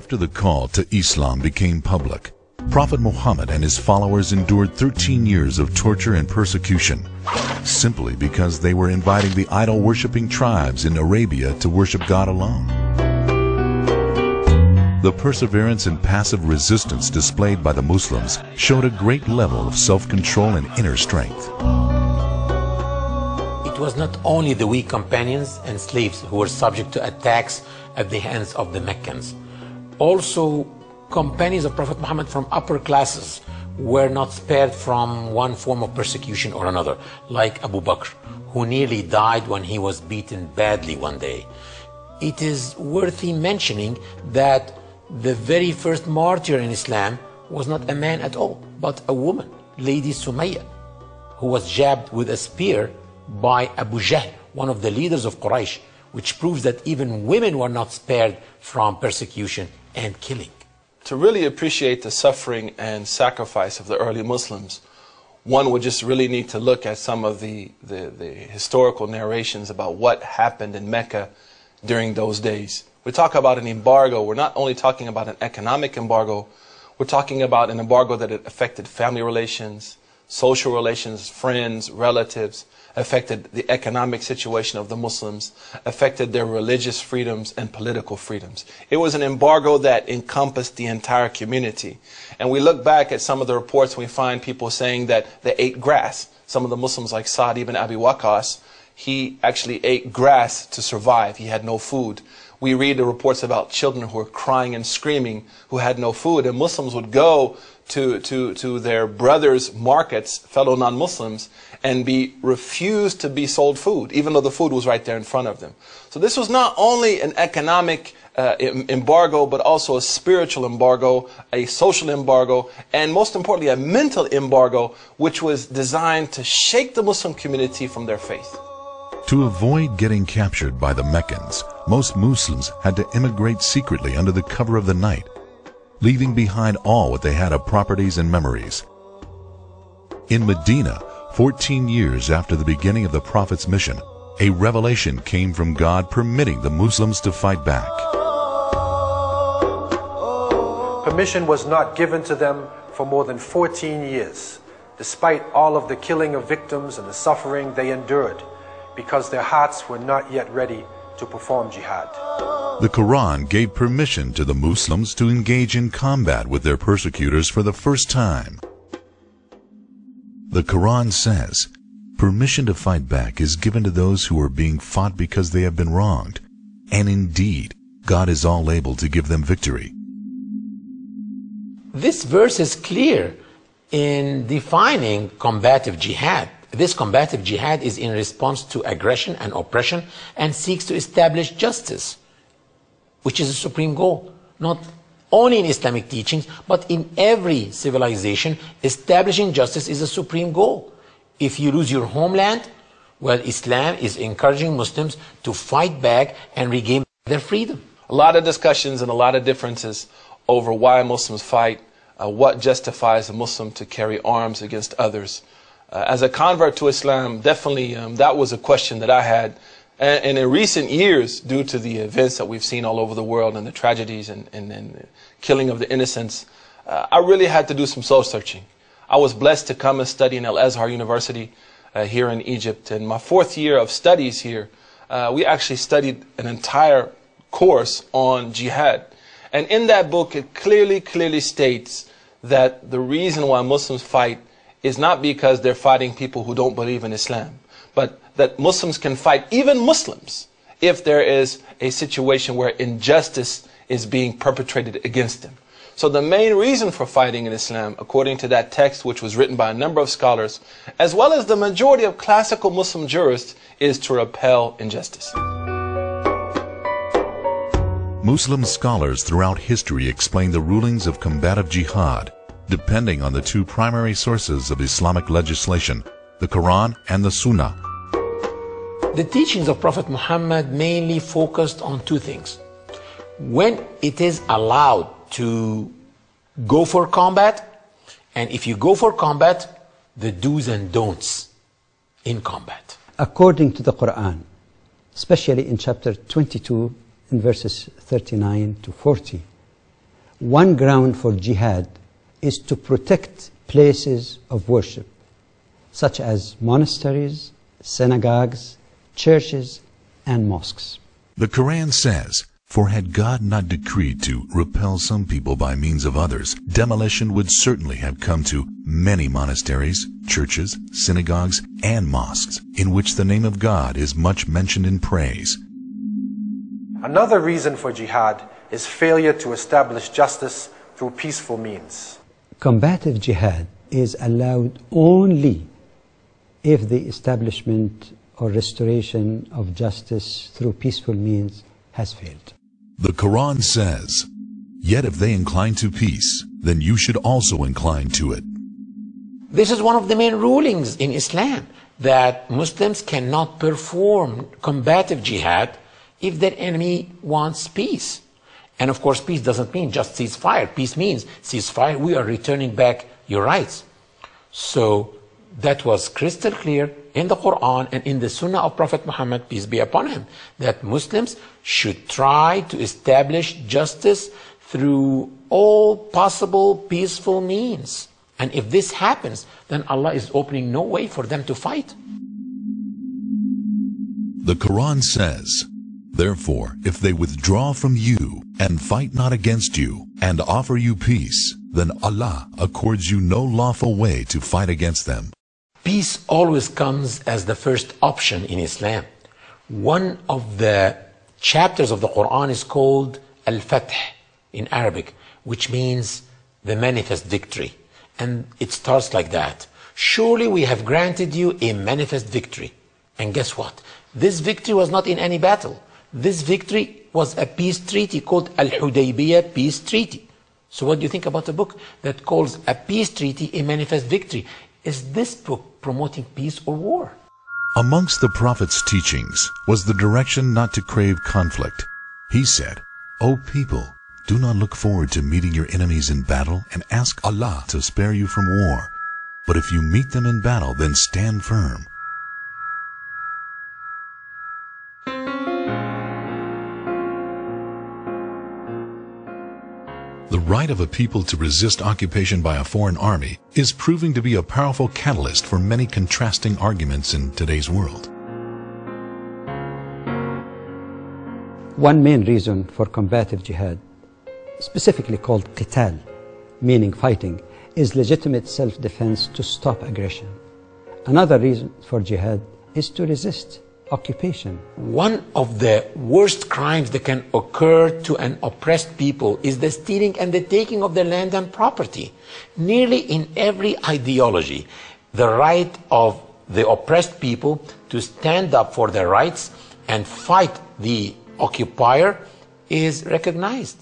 After the call to Islam became public, Prophet Muhammad and his followers endured 13 years of torture and persecution, simply because they were inviting the idol-worshipping tribes in Arabia to worship God alone. The perseverance and passive resistance displayed by the Muslims showed a great level of self-control and inner strength. It was not only the weak companions and slaves who were subject to attacks at the hands of the Meccans. Also, companions of Prophet Muhammad from upper classes were not spared from one form of persecution or another, like Abu Bakr, who nearly died when he was beaten badly one day. It is worthy mentioning that the very first martyr in Islam was not a man at all, but a woman, Lady Sumayya, who was jabbed with a spear by Abu Jahl, one of the leaders of Quraysh, which proves that even women were not spared from persecution and killing. To really appreciate the suffering and sacrifice of the early Muslims, one would just really need to look at some of the historical narrations about what happened in Mecca during those days. We talk about an embargo. We're not only talking about an economic embargo, we're talking about an embargo that affected family relations, social relations, friends, relatives, affected the economic situation of the Muslims, affected their religious freedoms and political freedoms. It was an embargo that encompassed the entire community. And we look back at some of the reports and we find people saying that they ate grass. Some of the Muslims like Sa'd ibn Abi Waqqas, he actually ate grass to survive. He had no food. We read the reports about children who were crying and screaming who had no food. And Muslims would go to their brothers' markets, fellow non-Muslims, and be refused to be sold food, even though the food was right there in front of them. So this was not only an economic embargo, but also a spiritual embargo, a social embargo, and most importantly, a mental embargo, which was designed to shake the Muslim community from their faith. To avoid getting captured by the Meccans, most Muslims had to immigrate secretly under the cover of the night, leaving behind all what they had of properties and memories. In Medina, 14 years after the beginning of the Prophet's mission, a revelation came from God permitting the Muslims to fight back. Permission was not given to them for more than 14 years, despite all of the killing of victims and the suffering they endured, because their hearts were not yet ready to perform jihad. The Quran gave permission to the Muslims to engage in combat with their persecutors for the first time. The Quran says, permission to fight back is given to those who are being fought because they have been wronged, and indeed, God is all able to give them victory. This verse is clear in defining combative jihad. This combative jihad is in response to aggression and oppression and seeks to establish justice, which is a supreme goal, not only in Islamic teachings, but in every civilization. Establishing justice is a supreme goal. If you lose your homeland, well, Islam is encouraging Muslims to fight back and regain their freedom. A lot of discussions and a lot of differences over why Muslims fight, what justifies a Muslim to carry arms against others. As a convert to Islam, definitely that was a question that I had. And in recent years, due to the events that we've seen all over the world and the tragedies and the killing of the innocents, I really had to do some soul-searching. I was blessed to come and study in Al-Azhar University here in Egypt. In my 4th year of studies here, we actually studied an entire course on jihad. And in that book, it clearly states that the reason why Muslims fight is not because they're fighting people who don't believe in Islam, but that Muslims can fight even Muslims if there is a situation where injustice is being perpetrated against them. So the main reason for fighting in Islam, according to that text which was written by a number of scholars, as well as the majority of classical Muslim jurists, is to repel injustice. Muslim scholars throughout history explain the rulings of combative jihad, depending on the two primary sources of Islamic legislation, the Quran and the Sunnah. The teachings of Prophet Muhammad mainly focused on two things. When it is allowed to go for combat, and if you go for combat, the do's and don'ts in combat. According to the Quran, especially in chapter 22, in verses 39 to 40, One ground for jihad is to protect places of worship, such as monasteries, synagogues, churches, and mosques. The Quran says, "For had God not decreed to repel some people by means of others, demolition would certainly have come to many monasteries, churches, synagogues, and mosques, in which the name of God is much mentioned in praise." Another reason for jihad is failure to establish justice through peaceful means. Combative jihad is allowed only if the establishment or restoration of justice through peaceful means has failed. The Quran says, "Yet if they incline to peace, then you should also incline to it." This is one of the main rulings in Islam, that Muslims cannot perform combative jihad if their enemy wants peace. And of course, peace doesn't mean just ceasefire. Peace means ceasefire, we are returning back your rights. So that was crystal clear in the Quran and in the Sunnah of Prophet Muhammad, peace be upon him, that Muslims should try to establish justice through all possible peaceful means. And if this happens, then Allah is opening no way for them to fight. The Quran says, "Therefore, if they withdraw from you and fight not against you and offer you peace, then Allah accords you no lawful way to fight against them." Peace always comes as the first option in Islam. One of the chapters of the Quran is called Al-Fath in Arabic, which means the manifest victory. And it starts like that. Surely we have granted you a manifest victory. And guess what? This victory was not in any battle. This victory was a peace treaty called Al-Hudaybiyah Peace Treaty. So what do you think about a book that calls a peace treaty a manifest victory? Is this book promoting peace or war? Amongst the Prophet's teachings was the direction not to crave conflict. He said, "O people, do not look forward to meeting your enemies in battle and ask Allah to spare you from war. But if you meet them in battle, then stand firm." The right of a people to resist occupation by a foreign army is proving to be a powerful catalyst for many contrasting arguments in today's world. One main reason for combative jihad, specifically called qital, meaning fighting, is legitimate self-defense to stop aggression. Another reason for jihad is to resist occupation. One of the worst crimes that can occur to an oppressed people is the stealing and the taking of their land and property. Nearly in every ideology, the right of the oppressed people to stand up for their rights and fight the occupier is recognized.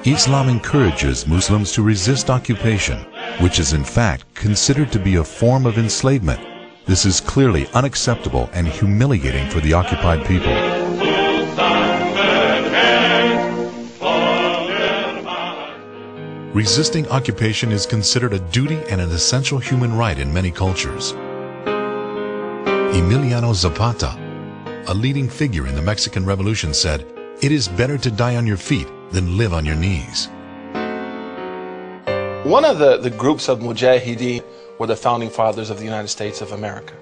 Islam encourages Muslims to resist occupation, which is in fact considered to be a form of enslavement. This is clearly unacceptable and humiliating for the occupied people. Resisting occupation is considered a duty and an essential human right in many cultures. Emiliano Zapata, a leading figure in the Mexican Revolution, said, "It is better to die on your feet than live on your knees." One of the groups of mujahideen were the founding fathers of the United States of America,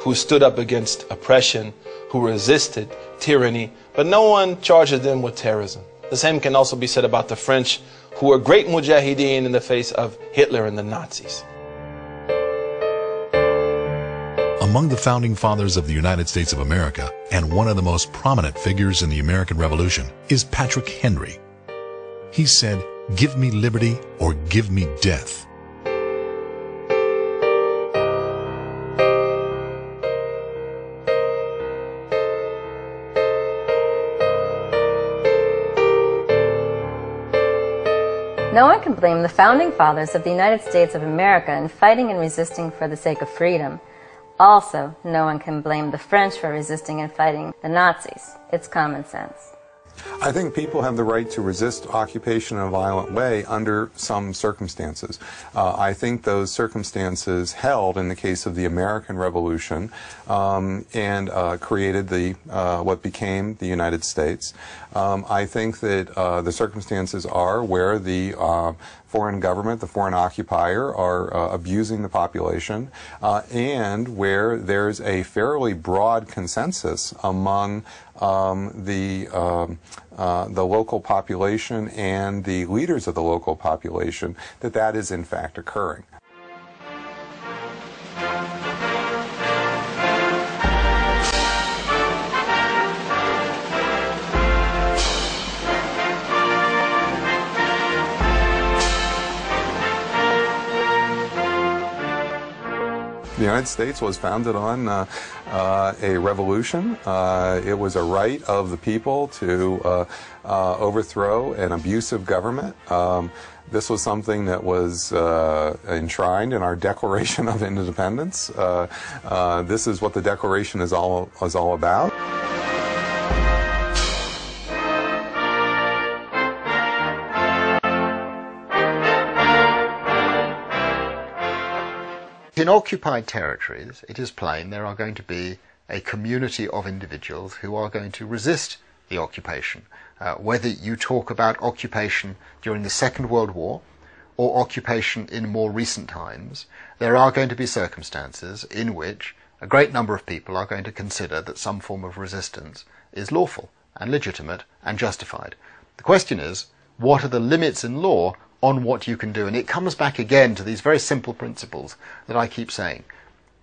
who stood up against oppression, who resisted tyranny, but no one charged them with terrorism. The same can also be said about the French, who were great mujahideen in the face of Hitler and the Nazis. Among the founding fathers of the United States of America, and one of the most prominent figures in the American Revolution, is Patrick Henry. He said, "Give me liberty or give me death." No one can blame the founding fathers of the United States of America in fighting and resisting for the sake of freedom. Also, no one can blame the French for resisting and fighting the Nazis. It's common sense. I think people have the right to resist occupation in a violent way under some circumstances. I think those circumstances held in the case of the American Revolution and created what became the United States. I think that the circumstances are where the foreign government, the foreign occupier, are abusing the population, and where there's a fairly broad consensus among the local population and the leaders of the local population that that is in fact occurring. The United States was founded on a revolution. It was a right of the people to overthrow an abusive government. This was something that was enshrined in our Declaration of Independence. This is what the Declaration is all about. In occupied territories, it is plain there are going to be a community of individuals who are going to resist the occupation. Whether you talk about occupation during the Second World War or occupation in more recent times, there are going to be circumstances in which a great number of people are going to consider that some form of resistance is lawful and legitimate and justified. The question is, what are the limits in law on what you can do? And it comes back again to these very simple principles that I keep saying.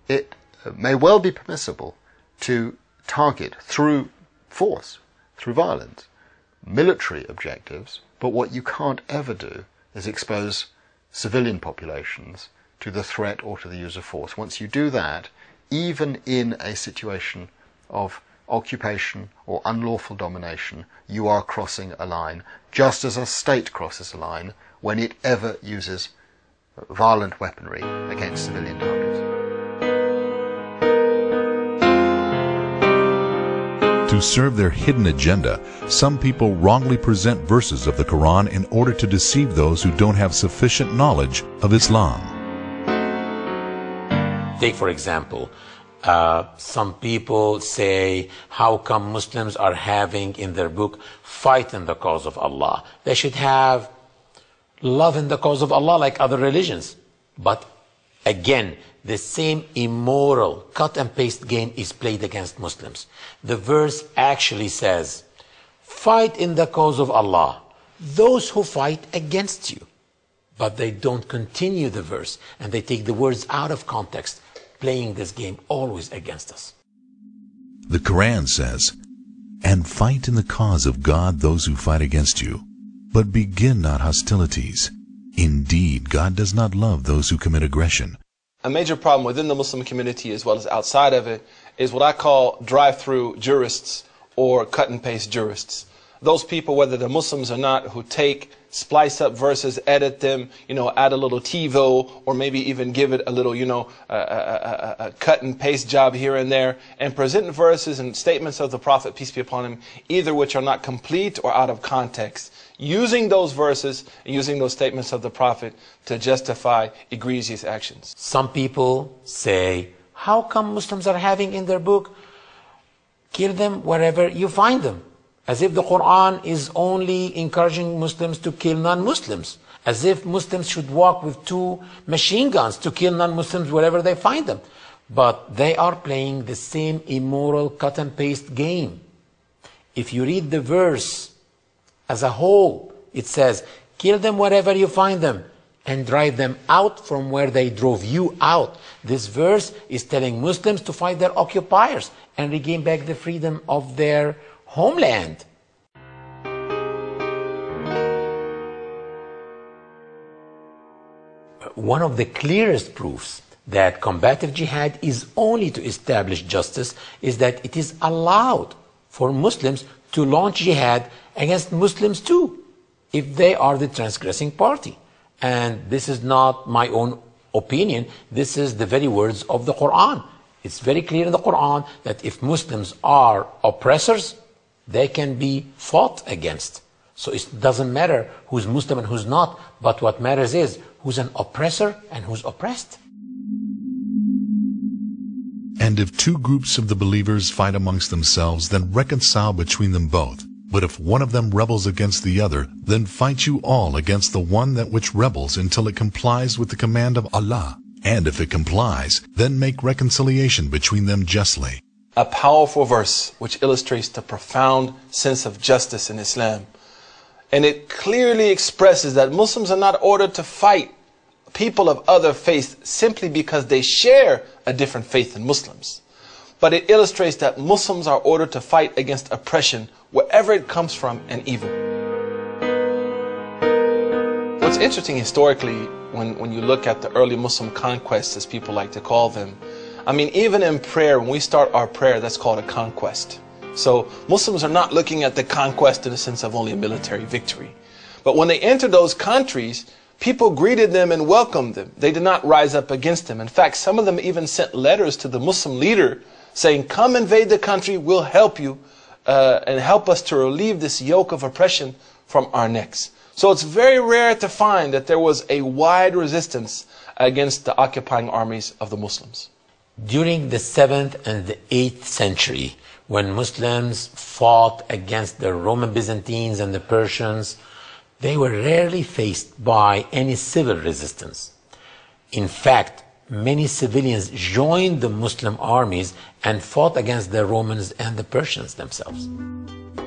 It may well be permissible to target through force, through violence, military objectives, but what you can't ever do is expose civilian populations to the threat or to the use of force. Once you do that, even in a situation of occupation or unlawful domination, you are crossing a line, just as a state crosses a line when it ever uses violent weaponry against civilian targets. To serve their hidden agenda, some people wrongly present verses of the Quran in order to deceive those who don't have sufficient knowledge of Islam. Take, for example, some people say, how come Muslims are having in their book, fight in the cause of Allah? They should have love in the cause of Allah like other religions. But again, the same immoral cut and paste game is played against Muslims. The verse actually says, fight in the cause of Allah those who fight against you. But they don't continue the verse, and they take the words out of context, playing this game always against us. The Quran says, and fight in the cause of God those who fight against you. But begin not hostilities. Indeed, God does not love those who commit aggression. A major problem within the Muslim community as well as outside of it is what I call drive-through jurists or cut-and-paste jurists. Those people, whether they're Muslims or not, who take, splice up verses, edit them, add a little TiVo, or maybe even give it a little, a cut and paste job here and there, and present verses and statements of the Prophet, peace be upon him, either which are not complete or out of context, using those verses and using those statements of the Prophet to justify egregious actions. Some people say, how come Muslims are having in their book, kill them wherever you find them? As if the Quran is only encouraging Muslims to kill non-Muslims. As if Muslims should walk with 2 machine guns to kill non-Muslims wherever they find them. But they are playing the same immoral cut and paste game. If you read the verse as a whole, it says, kill them wherever you find them and drive them out from where they drove you out. This verse is telling Muslims to fight their occupiers and regain back the freedom of their homeland. One of the clearest proofs that combative jihad is only to establish justice is that it is allowed for Muslims to launch jihad against Muslims too, if they are the transgressing party. And this is not my own opinion, this is the very words of the Quran. It's very clear in the Quran that if Muslims are oppressors, they can be fought against. So it doesn't matter who's Muslim and who's not, but what matters is who's an oppressor and who's oppressed. And if two groups of the believers fight amongst themselves, then reconcile between them both. But if one of them rebels against the other, then fight you all against the one that which rebels until it complies with the command of Allah. And if it complies, then make reconciliation between them justly. A powerful verse which illustrates the profound sense of justice in Islam. And it clearly expresses that Muslims are not ordered to fight people of other faiths simply because they share a different faith than Muslims. But it illustrates that Muslims are ordered to fight against oppression wherever it comes from and evil. What's interesting historically, when you look at the early Muslim conquests, as people like to call them, I mean, even in prayer, when we start our prayer, that's called a conquest. So Muslims are not looking at the conquest in the sense of only a military victory. But when they entered those countries, people greeted them and welcomed them. They did not rise up against them. In fact, some of them even sent letters to the Muslim leader saying, come invade the country, we'll help you and help us to relieve this yoke of oppression from our necks. So it's very rare to find that there was a wide resistance against the occupying armies of the Muslims. During the 7th and the 8th century, when Muslims fought against the Roman Byzantines and the Persians, they were rarely faced by any civil resistance. In fact, many civilians joined the Muslim armies and fought against the Romans and the Persians themselves.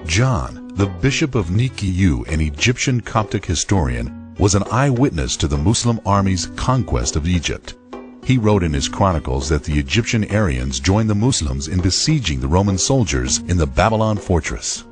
John, the bishop of Nikiu, an Egyptian Coptic historian, was an eyewitness to the Muslim army's conquest of Egypt. He wrote in his chronicles that the Egyptian Aryans joined the Muslims in besieging the Roman soldiers in the Babylon fortress.